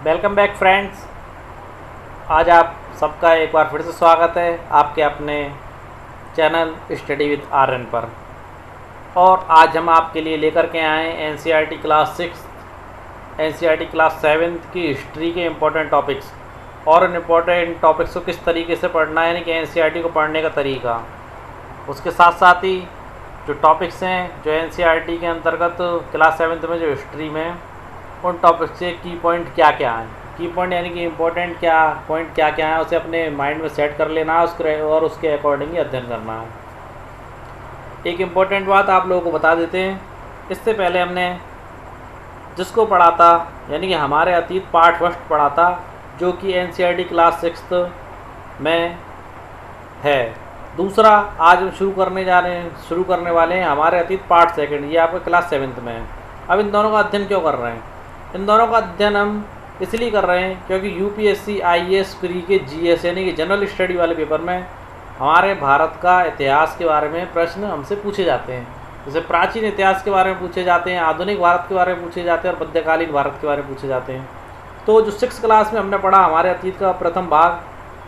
Welcome back friends. आज आप सबका एक बार फिर से स्वागत है आपके अपने चैनल स्टडी विद आर्यन पर। और आज हम आपके लिए लेकर के आए एनसीईआरटी क्लास 6, एनसीईआरटी क्लास 7 की हिस्ट्री के इम्पोर्टेंट टॉपिक्स और उन इम्पोर्टेंट टॉपिक्स को किस तरीके से पढ़ना है, यानी कि एनसीईआरटी को पढ़ने का तरीका। उसके साथ साथ ही जो टॉपिक्स हैं जो एनसीईआरटी के अंतर्गत क्लास 7 में जो हिस्ट्री में उन टॉपिक्स से की पॉइंट क्या क्या हैं, की पॉइंट यानी कि इम्पोर्टेंट क्या पॉइंट क्या क्या है, उसे अपने माइंड में सेट कर लेना है उसके और उसके अकॉर्डिंग ही अध्ययन करना है। एक इम्पोर्टेंट बात आप लोगों को बता देते हैं, इससे पहले हमने जिसको पढ़ा था यानी कि हमारे अतीत पार्ट फर्स्ट पढ़ा था, जो कि एनसीईआरटी क्लास 6 में है। दूसरा आज हम शुरू करने वाले हैं हमारे अतीत पार्ट सेकंड, ये आपका क्लास 7 में है। अब इन दोनों का अध्ययन क्यों कर रहे हैं? इन दोनों का अध्ययन हम इसलिए कर रहे हैं क्योंकि यूपीएससी आईएएस प्री के जीएस यानी कि जनरल स्टडी वाले पेपर में हमारे भारत का इतिहास के बारे में प्रश्न हमसे पूछे जाते हैं। जैसे प्राचीन इतिहास के बारे में पूछे जाते हैं, आधुनिक भारत के बारे में पूछे जाते हैं और मध्यकालीन भारत के बारे में पूछे जाते हैं। तो जो 6 क्लास में हमने पढ़ा हमारे अतीत का प्रथम भाग,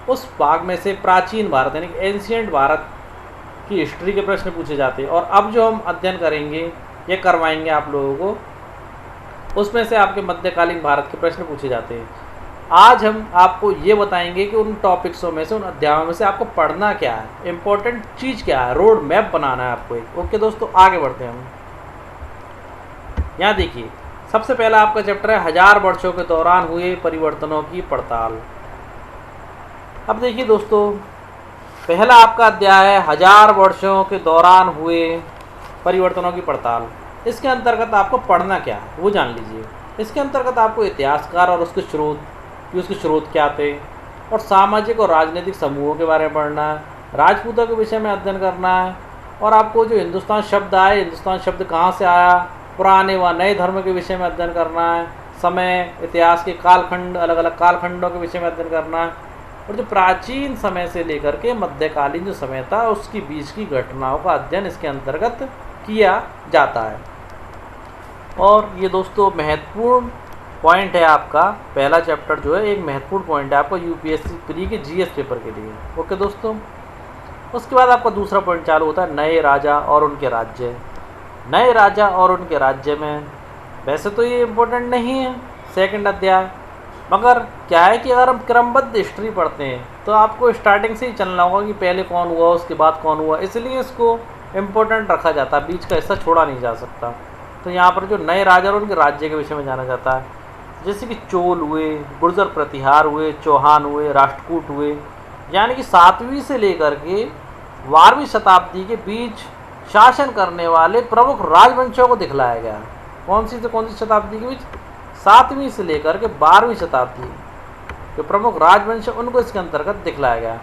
उस भाग में से प्राचीन भारत यानी कि एंशिएंट भारत की हिस्ट्री के प्रश्न पूछे जाते हैं। और अब जो हम अध्ययन करेंगे ये करवाएंगे आप लोगों को, उसमें से आपके मध्यकालीन भारत के प्रश्न पूछे जाते हैं। आज हम आपको ये बताएंगे कि उन टॉपिक्सों में से, उन अध्यायों में से आपको पढ़ना क्या है, इम्पोर्टेंट चीज़ क्या है, रोड मैप बनाना है आपको एक। ओके दोस्तों, आगे बढ़ते हैं हम। यहाँ देखिए, सबसे पहला आपका चैप्टर है 1000 वर्षों के दौरान हुए परिवर्तनों की पड़ताल। अब देखिए दोस्तों, पहला आपका अध्याय है 1000 वर्षों के दौरान हुए परिवर्तनों की पड़ताल। इसके अंतर्गत आपको पढ़ना क्या है वो जान लीजिए। इसके अंतर्गत आपको इतिहासकार और उसके स्रोत क्या थे, और सामाजिक और राजनीतिक समूहों के बारे में पढ़ना है, राजपूतों के विषय में अध्ययन करना है, और आपको जो हिंदुस्तान शब्द आए, हिंदुस्तान शब्द कहाँ से आया, पुराने व नए धर्म के विषय में अध्ययन करना है, समय, इतिहास के कालखंड, अलग अलग कालखंडों के विषय में अध्ययन करना है, और जो प्राचीन समय से लेकर के मध्यकालीन जो समय था उसकी बीच की घटनाओं का अध्ययन इसके अंतर्गत किया जाता है। और ये दोस्तों महत्वपूर्ण पॉइंट है आपका, पहला चैप्टर जो है एक महत्वपूर्ण पॉइंट है आपका यूपीएससी प्री के जीएस पेपर के लिए। ओके दोस्तों, उसके बाद आपका दूसरा पॉइंट चालू होता है नए राजा और उनके राज्य। नए राजा और उनके राज्य में वैसे तो ये इम्पोर्टेंट नहीं है सेकंड अध्याय, मगर क्या है कि अगर हम क्रमबद्ध हिस्ट्री पढ़ते हैं तो आपको स्टार्टिंग से ही चलना होगा कि पहले कौन हुआ उसके बाद कौन हुआ, इसलिए इसको इम्पोर्टेंट रखा जाता है, बीच का हिस्सा छोड़ा नहीं जा सकता। तो यहाँ पर जो नए राजा और उनके राज्य के विषय में जाना जाता है, जैसे कि चोल हुए, गुर्जर प्रतिहार हुए, चौहान हुए, राष्ट्रकूट हुए, यानी कि 7वीं से लेकर के 12वीं शताब्दी के बीच शासन करने वाले प्रमुख राजवंशों को दिखलाया गया। कौन सी से कौन सी शताब्दी के बीच? 7वीं से लेकर के 12वीं शताब्दी जो प्रमुख राजवंश उनको इसके अंतर्गत दिखलाया गया।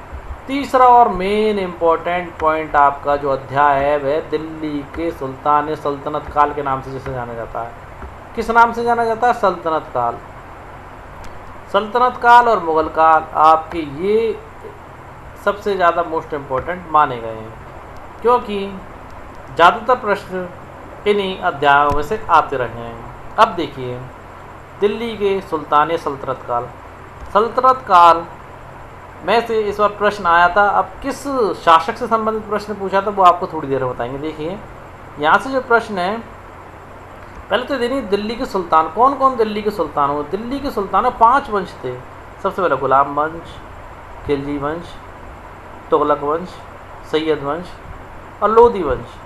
तीसरा और मेन इम्पोर्टेंट पॉइंट आपका जो अध्याय है वह दिल्ली के सुल्तान सल्तनत काल के नाम से जिसे जाना जाता है। किस नाम से जाना जाता है? सल्तनत काल। सल्तनत काल और मुगल काल आपके ये सबसे ज़्यादा मोस्ट इम्पोर्टेंट माने गए हैं, क्योंकि ज़्यादातर प्रश्न इन्हीं अध्यायों में से आते रहे हैं। अब देखिए, दिल्ली के सुल्तान सल्तनत काल, सल्तनत काल में से इस बार प्रश्न आया था। अब किस शासक से संबंधित प्रश्न पूछा था वो आपको थोड़ी देर में बताएंगे। देखिए यहाँ से जो प्रश्न है, पहले तो देखिए दिल्ली के सुल्तान कौन कौन दिल्ली के सुल्तान हुए। दिल्ली के सुल्तान 5 वंश थे। सबसे पहले गुलाम वंश, खिलजी वंश, तुगलक वंश, सैयद वंश और लोधी वंश।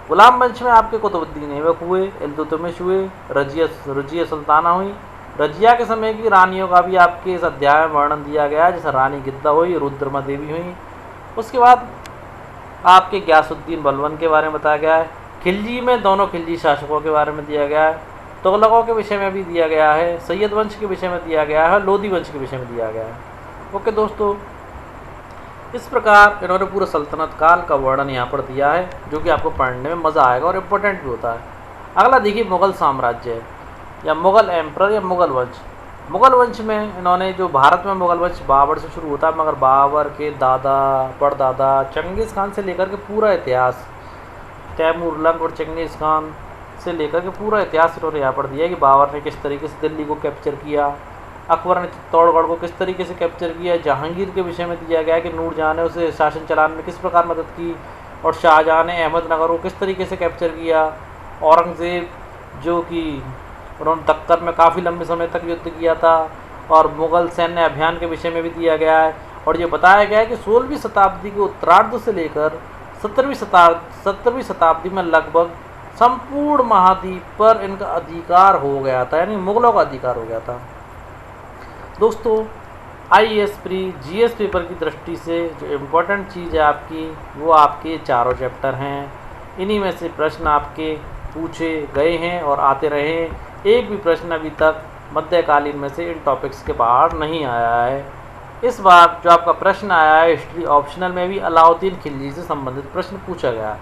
गुलाम वंश में आपके कुतुबुद्दीन ऐबक हुए, इल्तुतमिश हुए, रजिया सुल्ताना हुई। रजिया के समय की रानियों का भी आपके इस अध्याय में वर्णन दिया गया है, जैसे रानी गिद्दा हुई, रुद्रमा देवी हुई। उसके बाद आपके गयासुद्दीन बलबन के बारे में बताया गया है। खिलजी में दोनों खिलजी शासकों के बारे में दिया गया है। तुगलकों के विषय में भी दिया गया है, सैयद वंश के विषय में दिया गया है, लोधी वंश के विषय में दिया गया है। ओके दोस्तों, इस प्रकार इन्होंने पूरे सल्तनत काल का वर्णन यहाँ पर दिया है, जो कि आपको पढ़ने में मज़ा आएगा और इम्पोर्टेंट भी होता है। अगला देखिए मुग़ल साम्राज्य या मुग़ल एम्परर या मुग़ल वंश। मुग़ल वंश में इन्होंने जो भारत में मुग़ल वंश बाबर से शुरू होता है, मगर बाबर के दादा परदादा चंगेज़ खान से लेकर के पूरा इतिहास, तैमूर लंग और चंगेज़ खान से लेकर के पूरा इतिहास इन्होंने यहाँ पर दिया है कि बाबर ने किस तरीके से दिल्ली को कैप्चर किया, अकबर ने चित्तौड़गढ़ को किस तरीके से कैप्चर किया। जहांगीर के विषय में दिया गया है कि नूरजहाँ ने उसे शासन चलाने में किस प्रकार मदद की। और शाहजहाँ ने अहमदनगर को किस तरीके से कैप्चर किया। औरंगज़ेब जो कि उन्होंने दक्कन में काफ़ी लंबे समय तक युद्ध किया था। और मुग़ल सैन्य अभियान के विषय में भी दिया गया है। और ये बताया गया है कि 16वीं शताब्दी के उत्तरार्ध से लेकर 17वीं शताब्दी में लगभग संपूर्ण महाद्वीप पर इनका अधिकार हो गया था, यानी मुग़लों का अधिकार हो गया था। दोस्तों, IAS प्री GS पेपर की दृष्टि से जो इम्पोर्टेंट चीज़ है आपकी, वो आपके चारों चैप्टर हैं। इन्हीं में से प्रश्न आपके पूछे गए हैं और आते रहे। एक भी प्रश्न अभी तक मध्यकालीन में से इन टॉपिक्स के बाहर नहीं आया है। इस बार जो आपका प्रश्न आया है हिस्ट्री ऑप्शनल में भी अलाउद्दीन खिलजी से संबंधित प्रश्न पूछा गया।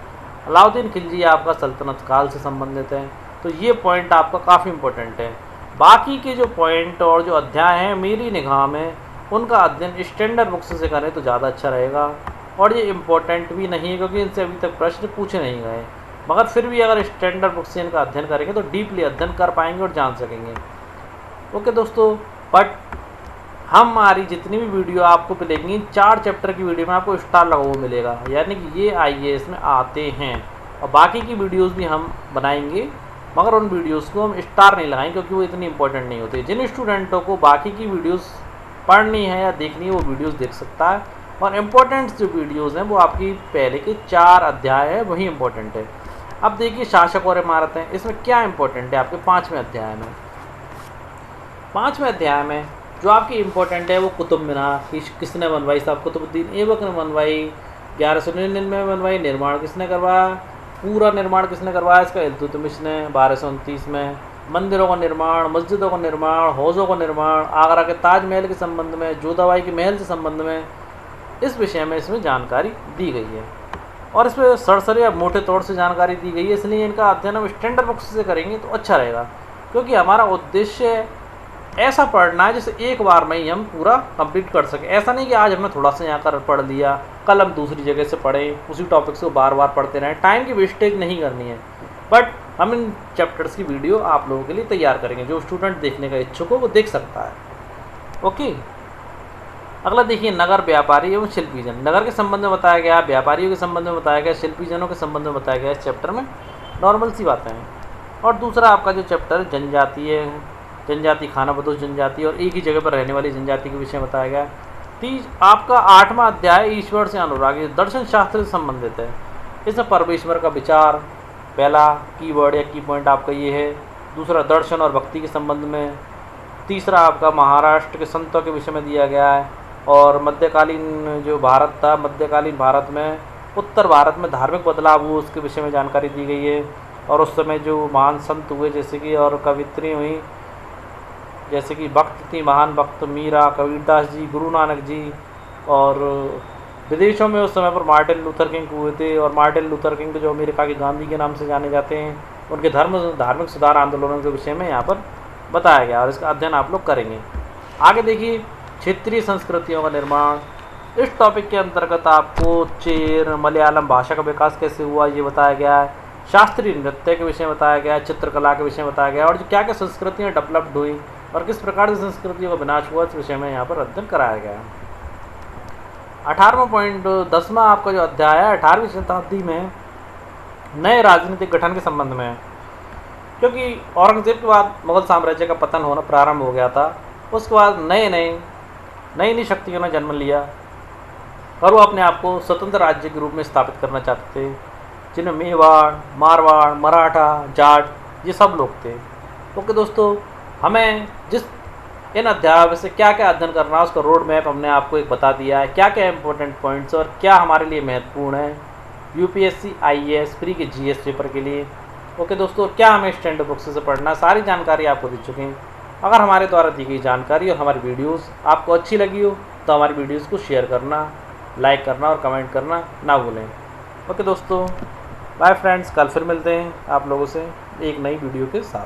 अलाउद्दीन खिलजी आपका सल्तनत काल से संबंधित है, तो ये पॉइंट आपका काफ़ी इम्पोर्टेंट है। बाकी के जो पॉइंट और जो अध्याय हैं मेरी निगाह में उनका अध्ययन स्टैंडर्ड बुक्स से करें तो ज़्यादा अच्छा रहेगा। और ये इम्पोर्टेंट भी नहीं है क्योंकि इनसे अभी तक प्रश्न पूछे नहीं गए, मगर फिर भी अगर स्टैंडर्ड बुक्स से इनका अध्ययन करेंगे तो डीपली अध्ययन कर पाएंगे और जान सकेंगे। ओके दोस्तों, बट हमारी जितनी भी वीडियो आपको मिलेंगी 4 चैप्टर की वीडियो में आपको स्टार लगा हुआ मिलेगा, यानी कि ये IAS में आते हैं। और बाकी की वीडियोस भी हम बनाएंगे, मगर उन वीडियोस को हम स्टार नहीं लगाएंगे क्योंकि वो इतनी इंपॉर्टेंट नहीं होती। जिन स्टूडेंटों को बाकी की वीडियोस पढ़नी है या देखनी है वो वीडियोस देख सकता है। और इम्पोर्टेंट जो वीडियोस हैं वो आपकी पहले के 4 अध्याय है, वही इम्पोर्टेंट है। अब देखिए शासक और इमारतें, इसमें क्या इम्पोर्टेंट है आपके 5वें अध्याय में। 5वें अध्याय में जो आपकी इम्पोर्टेंट है वो कुतुब मीनार किसने बनवाई। साहब कुतुबुद्दीन ऐबक ने बनवाई। 1199 में बनवाई। निर्माण किसने करवाया, पूरा निर्माण किसने करवाया इसका, इल्तुतमिश ने 1229 में। मंदिरों का निर्माण, मस्जिदों का निर्माण, हौज़ों का निर्माण, आगरा के ताजमहल के संबंध में, जोधाबाई के महल से संबंध में, इस विषय में इसमें जानकारी दी गई है। और इसमें सरसरी या मोटे तौर से जानकारी दी गई है, इसलिए इनका अध्ययन हम स्टैंडर्ड बुक्स से करेंगे तो अच्छा रहेगा। क्योंकि हमारा उद्देश्य ऐसा पढ़ना है जिसे एक बार में ही हम पूरा कंप्लीट कर सकें। ऐसा नहीं कि आज हमने थोड़ा सा यहाँ कर पढ़ लिया, कल हम दूसरी जगह से पढ़ें, उसी टॉपिक्स को बार बार पढ़ते रहें। टाइम की वेस्टेज नहीं करनी है। बट हम इन चैप्टर्स की वीडियो आप लोगों के लिए तैयार करेंगे, जो स्टूडेंट देखने का इच्छुक हो वो देख सकता है। ओके, अगला देखिए नगर व्यापारी एवं शिल्पी जन। नगर के संबंध में बताया गया, व्यापारियों के संबंध में बताया गया, शिल्पी जनों के संबंध में बताया गया। इस चैप्टर में नॉर्मल सी बातें हैं। और दूसरा आपका जो चैप्टर जनजातीय है, जनजाति खानाबदोश जनजाति और एक ही जगह पर रहने वाली जनजाति के विषय में बताया गया। आपका 8वां अध्याय ईश्वर से अनुराग दर्शन शास्त्र से संबंधित है। इसमें परमेश्वर का विचार, पहला कीवर्ड या की पॉइंट आपका ये है। दूसरा दर्शन और भक्ति के संबंध में। तीसरा आपका महाराष्ट्र के संतों के विषय में दिया गया है। और मध्यकालीन जो भारत था, मध्यकालीन भारत में उत्तर भारत में धार्मिक बदलाव हुए उसके विषय में जानकारी दी गई है। और उस समय जो महान संत हुए जैसे कि और कवित्री हुई, जैसे कि भक्त थी, महान भक्त मीरा, कबीरदास जी, गुरु नानक जी। और विदेशों में उस समय पर मार्टिन लूथर किंग हुए थे। और मार्टिन लूथर किंग जो अमेरिका के गांधी के नाम से जाने जाते हैं, उनके धार्मिक सुधार आंदोलनों के विषय में यहाँ पर बताया गया और इसका अध्ययन आप लोग करेंगे। आगे देखिए क्षेत्रीय संस्कृतियों का निर्माण। इस टॉपिक के अंतर्गत आपको चेर मलयालम भाषा का विकास कैसे हुआ ये बताया गया है। शास्त्रीय नृत्य के विषय में बताया गया, चित्रकला के विषय में बताया गया और जो क्या क्या संस्कृतियाँ डेवलप्ड हुई और किस प्रकार से संस्कृतियों का विनाश हुआ इस विषय में यहाँ पर अध्ययन कराया गया है। 18वां पॉइंट 10वां आपका जो अध्याय है 18वीं शताब्दी में नए राजनीतिक गठन के संबंध में है। क्योंकि औरंगजेब के बाद मुगल साम्राज्य का पतन होना प्रारंभ हो गया था, उसके बाद नई शक्तियों ने जन्म लिया और वो अपने आप को स्वतंत्र राज्य के रूप में स्थापित करना चाहते थे, जिनमें मेवाड़, मारवाड़, मराठा, जाट ये सब लोग थे। ओके दोस्तों, हमें जिस इन अध्यायों से क्या क्या अध्ययन करना है उसका रोड मैप हमने आपको एक बता दिया है, क्या क्या इंपॉर्टेंट पॉइंट्स और क्या हमारे लिए महत्वपूर्ण है UPSC IAS प्री के GS पेपर के लिए। ओके दोस्तों, क्या हमें स्टैंडर्ड बुक्स से पढ़ना, सारी जानकारी आपको दे चुके हैं। अगर हमारे द्वारा दी गई जानकारी और हमारी वीडियोस आपको अच्छी लगी हो तो हमारी वीडियोस को शेयर करना, लाइक करना और कमेंट करना ना भूलें। ओके दोस्तों, बाय फ्रेंड्स, कल फिर मिलते हैं आप लोगों से एक नई वीडियो के साथ।